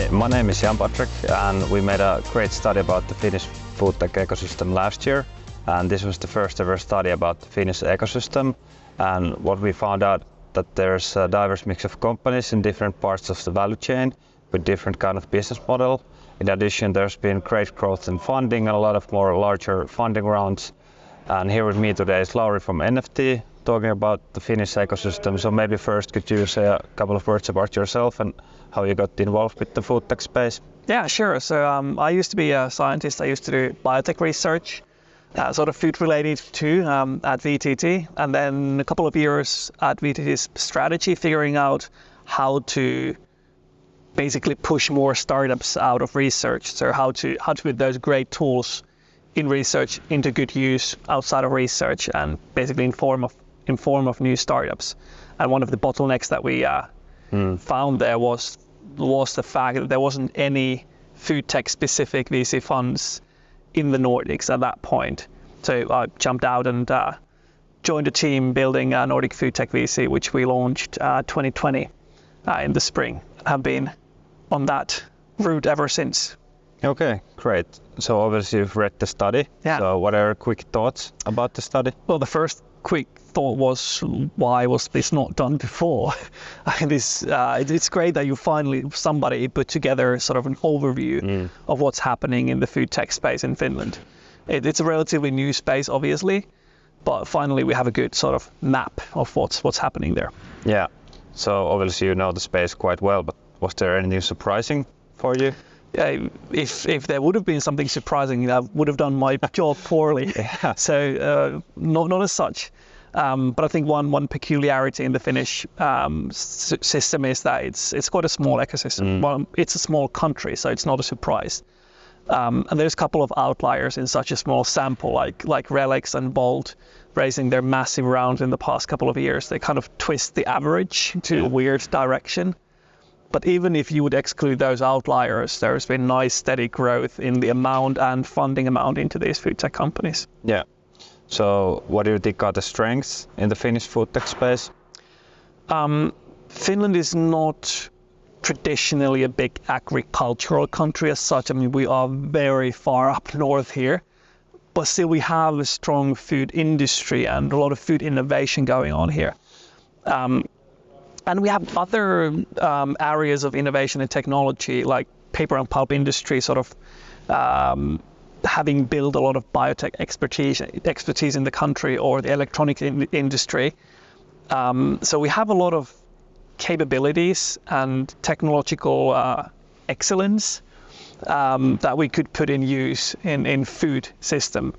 Hi, my name is Jan Patrick, and we made a great study about the Finnish FoodTech ecosystem last year. And this was the first ever study about the Finnish ecosystem. And what we found out that there's a diverse mix of companies in different parts of the value chain with different kind of business model. In addition, there's been great growth in funding and a lot of more larger funding rounds. And here with me today is Lauri from NFT, talking about the Finnish ecosystem. So maybe first, could you say a couple of words about yourself and how you got involved with the FoodTech space? Yeah, sure. So I used to be a scientist. I used to do biotech research, sort of food related too, at VTT. And then a couple of years at VTT's strategy, figuring out how to basically push more startups out of research. So how to put those great tools in research into good use outside of research and basically in form of new startups. And one of the bottlenecks that we found there was the fact that there wasn't any food tech specific VC funds in the Nordics at that point. So I jumped out and joined a team building a Nordic food tech VC, which we launched 2020 in the spring. Have been on that route ever since. Okay, great. So obviously you've read the study. Yeah. So what are your quick thoughts about the study? Well, the first quick thought was, why was this not done before? It's great that somebody put together sort of an overview of what's happening in the food tech space in Finland. It's a relatively new space, obviously, but finally we have a good sort of map of what's happening there. Yeah. So obviously you know the space quite well, but was there anything surprising for you? If there would have been something surprising, I would have done my job poorly. Yeah. So not as such. But I think one peculiarity in the Finnish system is that it's quite a small ecosystem. Well, it's a small country, so it's not a surprise. And there's a couple of outliers in such a small sample, like Relex and Wolt, raising their massive rounds in the past couple of years. They kind of twist the average to a weird direction. But even if you would exclude those outliers, there's been nice steady growth in the amount and funding amount into these food tech companies. Yeah. So what do you think are the strengths in the Finnish food tech space? Finland is not traditionally a big agricultural country as such. I mean, we are very far up north here, but still we have a strong food industry and a lot of food innovation going on here. And we have other areas of innovation and technology, like paper and pulp industry, sort of having built a lot of biotech expertise in the country, or the electronics industry. So we have a lot of capabilities and technological excellence that we could put in use in food system,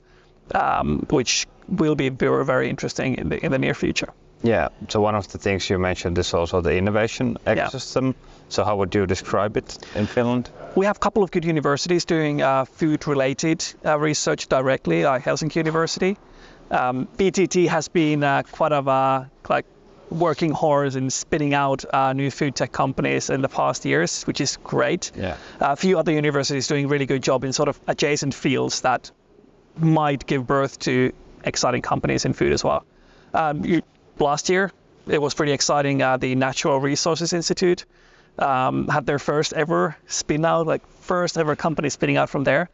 which will be very, very interesting in the near future. Yeah, so one of the things you mentioned is also the innovation ecosystem. Yeah. So how would you describe it in Finland? We have a couple of good universities doing food-related research directly, like Helsinki University. VTT has been quite a working hard in spinning out new food tech companies in the past years, which is great. Yeah. A few other universities doing a really good job in sort of adjacent fields that might give birth to exciting companies in food as well. Last year, it was pretty exciting. The Natural Resources Institute had their first ever first ever company spinning out from there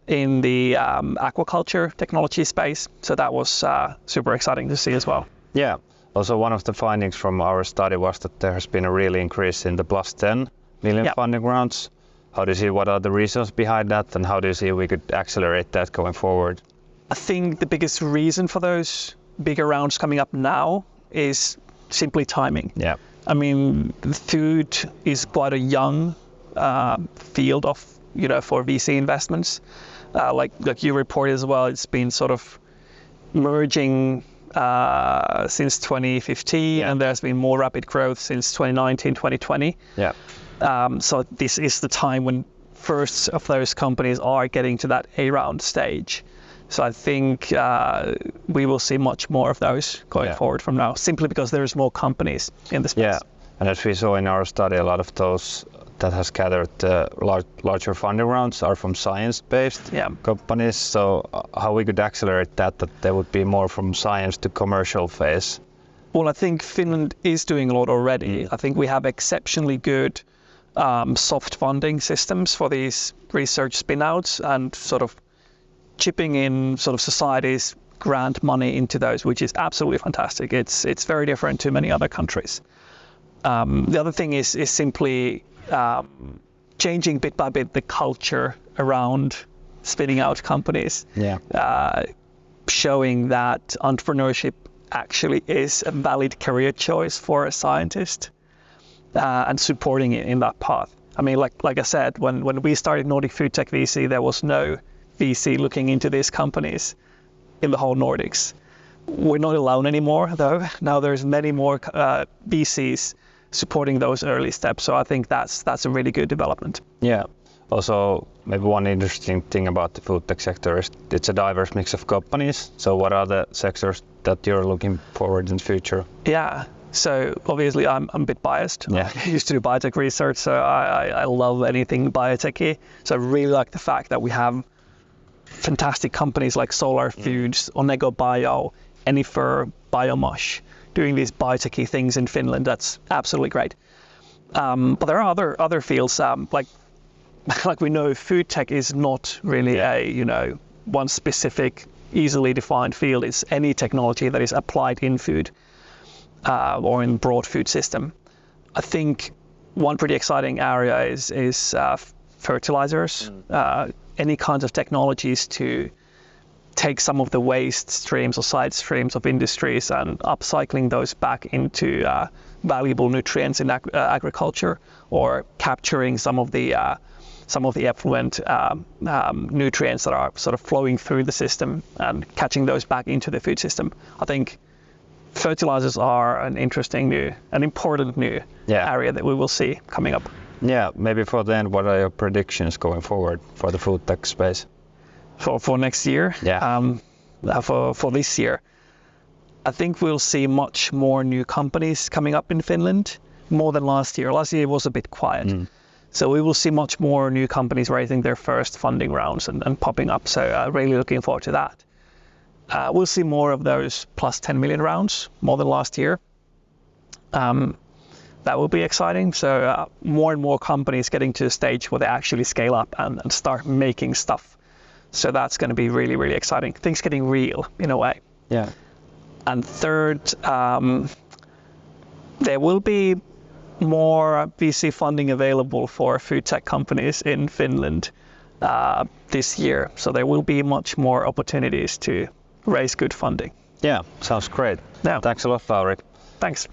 in the aquaculture technology space. So that was super exciting to see as well. Yeah. Also, one of the findings from our study was that there has been a real increase in the plus 10 million funding rounds. How do you see, what are the reasons behind that, and how do you see we could accelerate that going forward? I think the biggest reason for those bigger rounds coming up now is simply timing. Yeah. I mean, food is quite a young field of, for VC investments. Like you reported as well, it's been sort of merging since 2015, and there's been more rapid growth since 2019, 2020. Yeah. So this is the time when first of those companies are getting to that A round stage. So I think we will see much more of those going forward from now, simply because there's more companies in the space. Yeah, and as we saw in our study, a lot of those that has gathered larger funding rounds are from science-based companies. So how we could accelerate that there would be more from science to commercial phase? Well, I think Finland is doing a lot already. I think we have exceptionally good soft funding systems for these research spin-outs and sort of chipping in sort of society's grant money into those, which is absolutely fantastic. It's very different to many other countries. The other thing is simply changing bit by bit the culture around spinning out companies. Showing that entrepreneurship actually is a valid career choice for a scientist, and supporting it in that path. I mean, like I said, when we started Nordic FoodTech VC, there was no VC looking into these companies in the whole Nordics. We're not alone anymore, though. Now there's many more VCs supporting those early steps. So I think that's a really good development. Yeah. Also, maybe one interesting thing about the food tech sector is it's a diverse mix of companies. So what are the sectors that you're looking forward in the future? Yeah. So obviously I'm a bit biased. Yeah. I used to do biotech research, so I love anything biotechy. So I really like the fact that we have fantastic companies like Solar Foods, Onego Bio, Enifer, Biomush, doing these biotechy things in Finland. That's absolutely great. But there are other fields, like we know, food tech is not really a one specific, easily defined field. It's any technology that is applied in food or in broad food system. I think one pretty exciting area is fertilizers. Any kinds of technologies to take some of the waste streams or side streams of industries and upcycling those back into valuable nutrients in agriculture, or capturing some of the effluent nutrients that are sort of flowing through the system and catching those back into the food system. I think fertilizers are an important new area that we will see coming up. Yeah, maybe for the end, what are your predictions going forward for the food tech space? For next year? Yeah. For this year, I think we'll see much more new companies coming up in Finland, more than last year. Last year was a bit quiet. So we will see much more new companies raising their first funding rounds and popping up. So really looking forward to that. We'll see more of those plus 10 million rounds, more than last year. That will be exciting. So more and more companies getting to a stage where they actually scale up and start making stuff. So that's going to be really, really exciting. Things getting real in a way. Yeah. And third, there will be more VC funding available for food tech companies in Finland this year. So there will be much more opportunities to raise good funding. Yeah, sounds great. Yeah. Thanks a lot, Lauri. Thanks.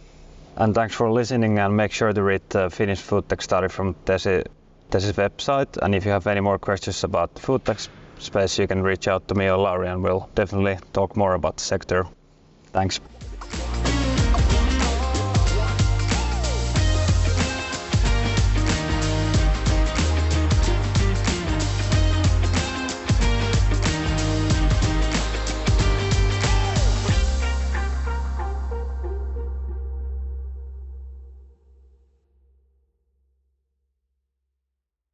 And thanks for listening, and make sure to read the Finnish food tech study from Tesi's website. And if you have any more questions about the food tech space, you can reach out to me or Lauri, and we'll definitely talk more about the sector. Thanks.